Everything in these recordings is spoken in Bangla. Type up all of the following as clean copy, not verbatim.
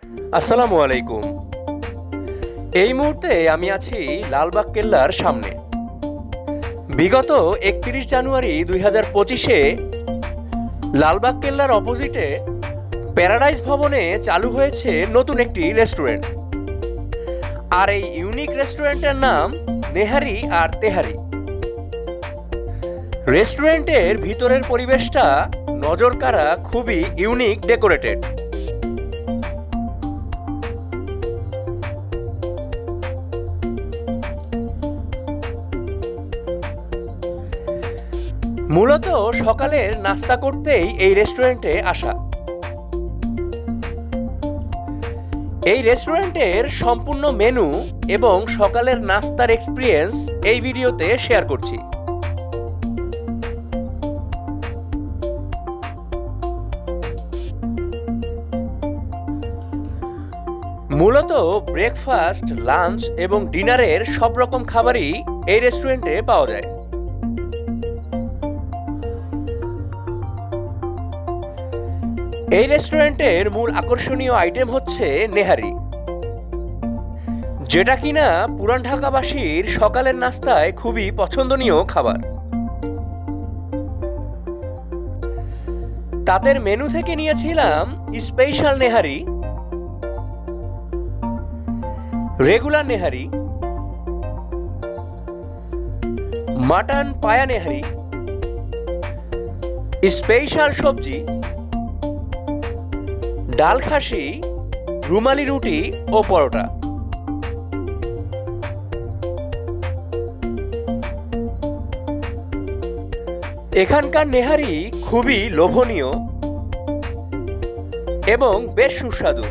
আসসালামু আলাইকুম। এই মুহূর্তে আমি আছি লালবাগ কেল্লার সামনে। বিগত ৩১ জানুয়ারি ২০২৫-এ লালবাগ কেল্লার অপোজিটে প্যারাডাইস ভবনে চালু হয়েছে নতুন একটি রেস্টুরেন্ট। আর এই ইউনিক রেস্টুরেন্টের নাম নেহারি আর তেহারি। রেস্টুরেন্টের ভিতরের পরিবেশটা নজরকাড়া, খুবই ইউনিক ডেকোরেটেড। মূলত সকালের নাস্তা করতেই এই রেস্টুরেন্টে আসা। এই রেস্টুরেন্টের সম্পূর্ণ মেনু এবং সকালের নাস্তার এক্সপিরিয়েন্স এই ভিডিওতে শেয়ার করছি। মূলত ব্রেকফাস্ট, লাঞ্চ এবং ডিনারের সব রকম খাবারই এই রেস্টুরেন্টে পাওয়া যায়। এই রেস্টুরেন্টের মূল আকর্ষণীয় আইটেম হচ্ছে নেহারি, যেটা কিনা পুরান ঢাকাবাসীর সকালের নাস্তায় খুবই পছন্দনীয় খাবার। তাদের মেনু থেকে নিয়েছিলাম special nihari, regular nihari, mutton পায়া নেহারি, স্পেশাল সবজি, ডাল খাসি, রুমালি রুটি ও পরোটা। এখানকার নেহারি খুবই লোভনীয় এবং বেশ সুস্বাদু।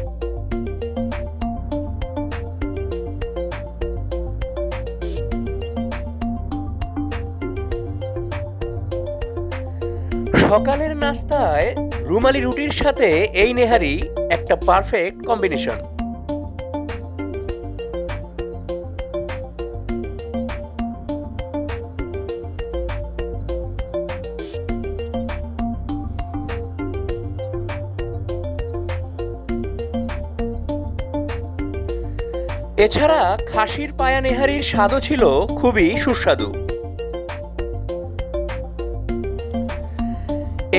সকালের নাস্তায় রুমালি রুটির সাথে এই নেহারি একটা পারফেক্ট কম্বিনেশন। এছাড়া খাসির পায়া নেহারির স্বাদও ছিল খুবই সুস্বাদু।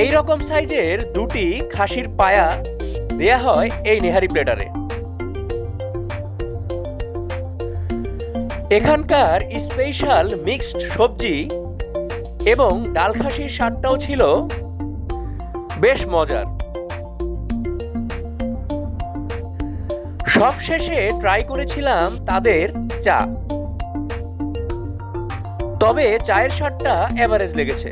এই রকম সাইজের দুটি খাসির পায়া দেয়া হয় এই নেহারি প্লেটারে। এখানকার স্পেশাল মিক্সড সবজি এবং ডাল খাসির স্বাদটাও ছিল বেশ মজার। সবশেষে ট্রাই করেছিলাম তাদের চা, তবে চায়ের স্বাদটা এভারেজ লেগেছে।